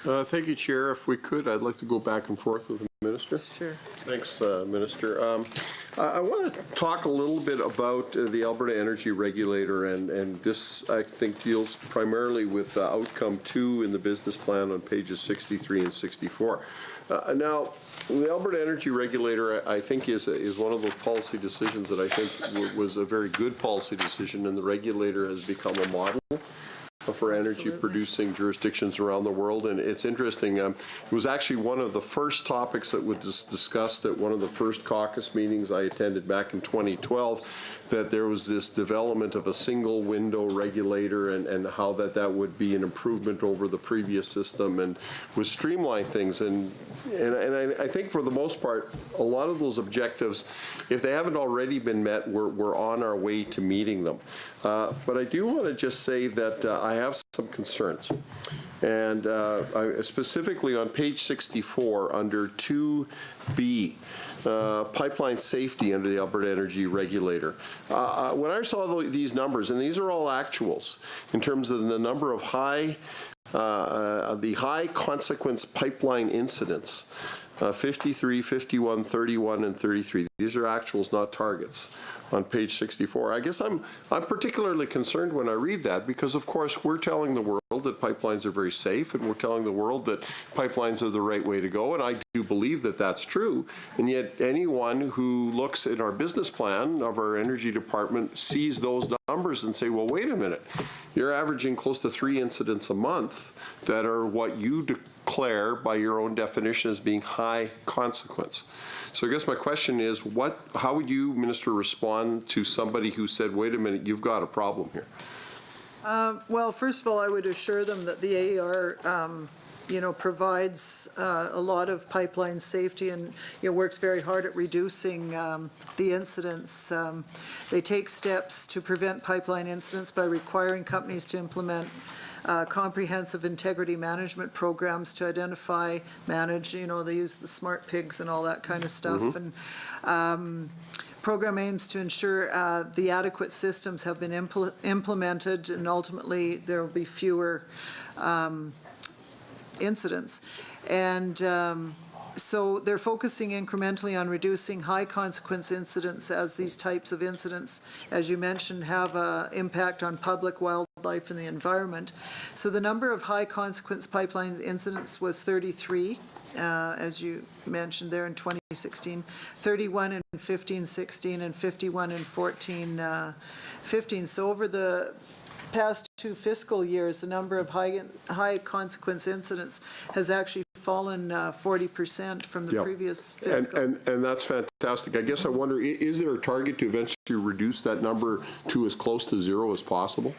Thank you, Chair. If we could, I'd like to go back and forth with the Minister. Sure. Thanks, Minister. I want to talk a little bit about the Alberta Energy Regulator, and this, I think, deals primarily with outcome 2 in the business plan on pages 63 and 64. Now, the Alberta Energy Regulator, I think, is one of those policy decisions that I think was a very good policy decision, and the regulator has become a model for energy-producing jurisdictions around the world. And it's interesting, it was actually one of the first topics that was discussed at one of the first caucus meetings I attended back in 2012, that there was this development of a single window regulator and how that would be an improvement over the previous system and would streamline things. And I think for the most part, a lot of those objectives, if they haven't already been met, we're on our way to meeting them. But I do want to just say that I have some concerns. And specifically on page 64 under 2B, pipeline safety under the Alberta Energy Regulator. When I saw these numbers, and these are all actuals, in terms of the number of the high consequence pipeline incidents, 53, 51, 31, and 33. These are actuals, not targets, on page 64. I guess I'm particularly concerned when I read that because, of course, we're telling the world that pipelines are very safe, and we're telling the world that pipelines are the right way to go, and I do believe that that's true. And yet anyone who looks at our business plan of our energy department sees those numbers and say, well, wait a minute, you're averaging close to 3 incidents a month that are what you declare by your own definition as being high consequence. So I guess my question is, how would you, Minister, respond to somebody who said, wait a minute, you've got a problem here? Well, first of all, I would assure them that the AER provides a lot of pipeline safety and works very hard at reducing the incidents. They take steps to prevent pipeline incidents by requiring companies to implement comprehensive integrity management programs to identify, manage, they use the smart pigs and all that kind of stuff. Mm-hmm. And program aims to ensure the adequate systems have been implemented, and ultimately there will be fewer incidents. And so they're focusing incrementally on reducing high consequence incidents, as these types of incidents, as you mentioned, have an impact on public, wildlife, and the environment. So the number of high consequence pipeline incidents was 33, as you mentioned there, in 2016, 31 in 15-16, and 51 in 14-15. So over the past 2 fiscal years, the number of high consequence incidents has actually fallen 40% from the previous fiscal. And that's fantastic. I guess I wonder, is there a target to eventually reduce that number to as close to 0 as possible?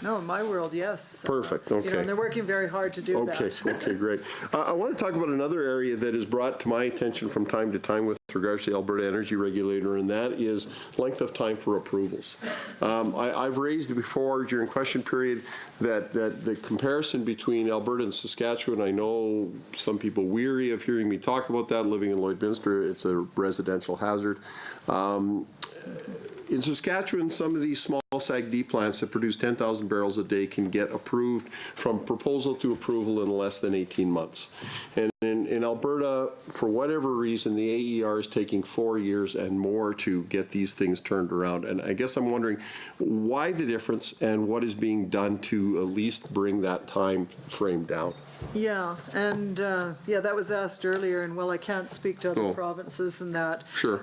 No, in my world, yes. Perfect, okay. And they're working very hard to do that. Okay, great. I want to talk about another area that is brought to my attention from time to time with regards to the Alberta Energy Regulator, and that is length of time for approvals. I've raised before during question period that the comparison between Alberta and Saskatchewan, I know some people weary of hearing me talk about that. Living in Lloydminster, it's a residential hazard. In Saskatchewan, some of these small SAGD plants that produce 10,000 barrels a day can get approved from proposal to approval in less than 18 months. And in Alberta, for whatever reason, the AER is taking 4 years and more to get these things turned around. And I guess I'm wondering why the difference and what is being done to at least bring that time frame down. Yeah, and that was asked earlier, and I can't speak to other provinces and that. Sure.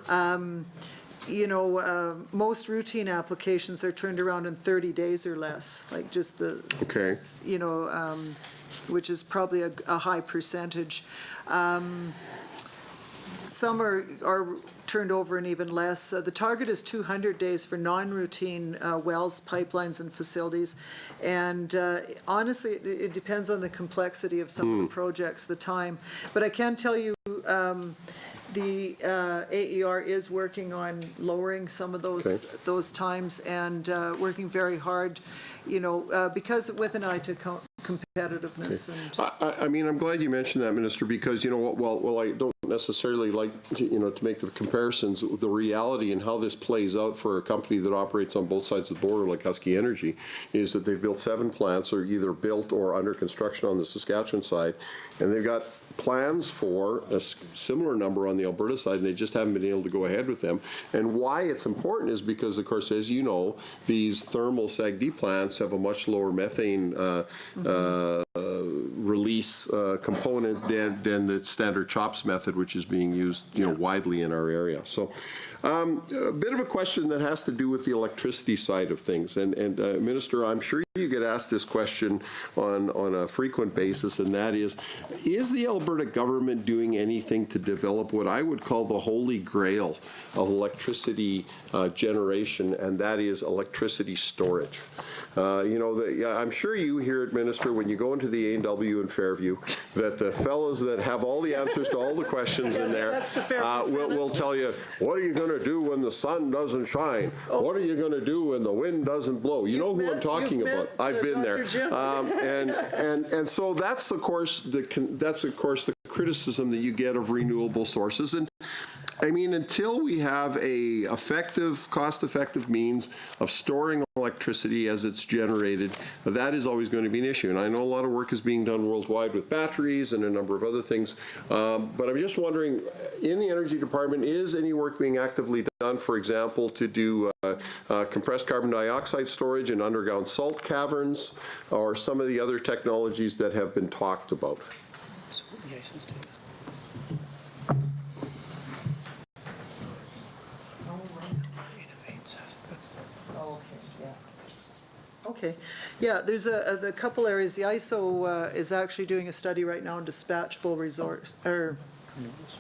Most routine applications are turned around in 30 days or less, like just the, which is probably a high percentage. Some are turned over in even less. The target is 200 days for non-routine wells, pipelines, and facilities. And honestly, it depends on the complexity of some of the projects, the time. But I can tell you the AER is working on lowering some of those times and working very hard, because with an eye to competitiveness. And I mean, I'm glad you mentioned that, Minister, because, while I don't necessarily like to make the comparisons with the reality and how this plays out for a company that operates on both sides of the border like Husky Energy is that they've built 7 plants, or either built or under construction on the Saskatchewan side, and they've got plans for a similar number on the Alberta side, and they just haven't been able to go ahead with them. And why it's important is because, of course, as you know, these thermal SAGD plants have a much lower methane release component than the standard CHOPS method, which is being used widely in our area. So a bit of a question that has to do with the electricity side of things. And Minister, I'm sure you get asked this question on a frequent basis, and that is the Alberta government doing anything to develop what I would call the holy grail of electricity generation, and that is electricity storage? I'm sure you hear it, Minister, when you go into the A&W in Fairview, that the fellows that have all the answers to all the questions in there will tell you, what are you going to do when the sun doesn't shine? What are you going to do when the wind doesn't blow? You know who I'm talking about. I've been there. And so that's of course the criticism that you get of renewable sources. And I mean, until we have a cost-effective means of storing electricity as it's generated, that is always going to be an issue. And I know a lot of work is being done worldwide with batteries and a number of other things. But I'm just wondering, in the Energy Department, is any work being actively done, for example, to do compressed carbon dioxide storage in underground salt caverns, or some of the other technologies that have been talked about? Okay. Yeah, there's a couple areas. The ISO is actually doing a study right now on dispatchable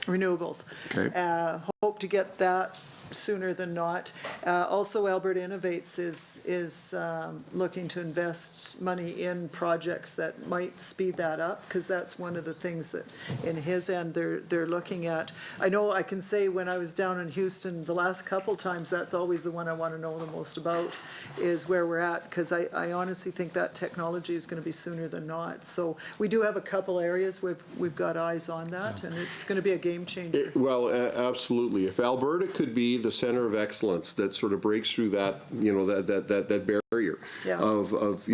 renewables. Okay. Hope to get that sooner than not. Also, Alberta Innovates is looking to invest money in projects that might speed that up, because that's one of the things that in his end they're looking at. I know I can say when I was down in Houston the last couple times, that's always the one I want to know the most about, is where we're at, because I honestly think that technology is going to be sooner than not. So we do have a couple areas we've got eyes on that, and it's going to be a game changer. Absolutely. If Alberta could be the center of excellence that sort of breaks through that, that barrier of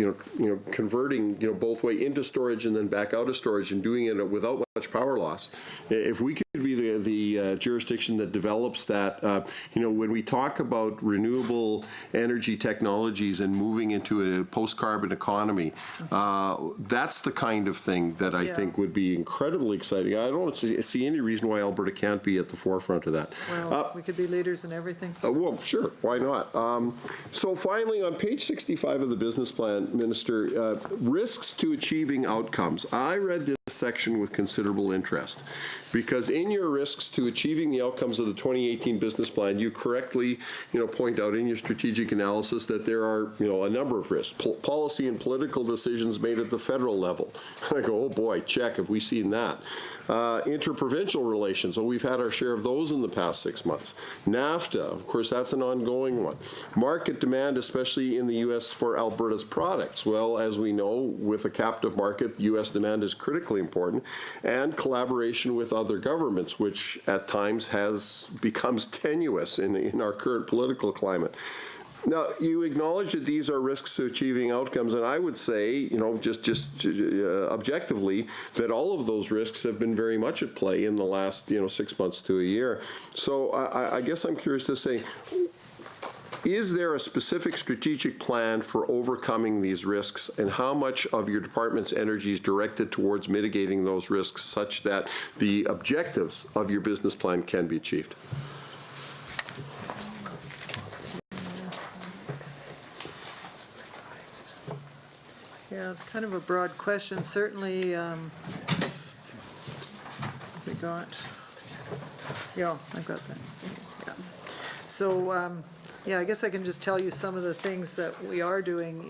converting, both way into storage and then back out of storage, and doing it without much power loss. If we could be the jurisdiction that develops that, when we talk about renewable energy technologies and moving into a post-carbon economy, that's the kind of thing that I think would be incredibly exciting. I don't see any reason why Alberta can't be at the forefront of that. Well, we could be leaders in everything. Well, sure. Why not? So finally, on page 65 of the business plan, Minister, risks to achieving outcomes. I read this section with considerable interest, because in your risks to achieving the outcomes of the 2018 business plan, you correctly, point out in your strategic analysis that there are, a number of risks. Policy and political decisions made at the federal level. I go, oh boy, check, have we seen that? Interprovincial relations, we've had our share of those in the past 6 months. NAFTA, of course, that's an ongoing one. Market demand, especially in the U.S. for Alberta's products. Well, as we know, with a captive market, U.S. demand is critically important, and collaboration with other governments, which at times becomes tenuous in our current political climate. Now, you acknowledge that these are risks to achieving outcomes, and I would say, just objectively, that all of those risks have been very much at play in the last, 6 months to a year. So I guess I'm curious to say, is there a specific strategic plan for overcoming these risks, and how much of your department's energy is directed towards mitigating those risks such that the objectives of your business plan can be achieved? Yeah, it's kind of a broad question. Certainly, we got, I've got that. Yeah. So, I guess I can just tell you some of the things that we are doing.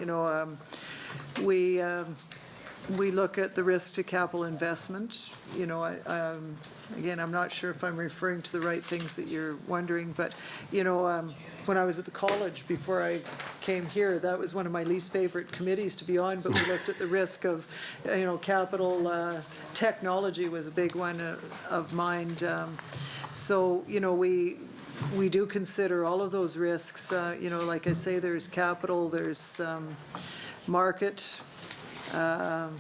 We look at the risk to capital investment. Again, I'm not sure if I'm referring to the right things that you're wondering, but, when I was at the college, before I came here, that was one of my least favorite committees to be on, but we looked at the risk of, capital, technology was a big one of mine. So, we do consider all of those risks. Like I say, there's capital, there's market. I'm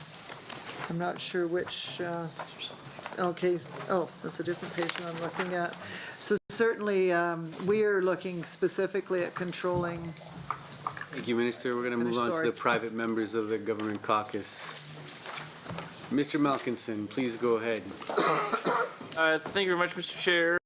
not sure which, okay, that's a different page that I'm looking at. So certainly, we are looking specifically at controlling. Thank you, Minister. We're going to move on to the private members of the Government Caucus. Mr. Malkinson, please go ahead. Thank you very much, Mr. Chair.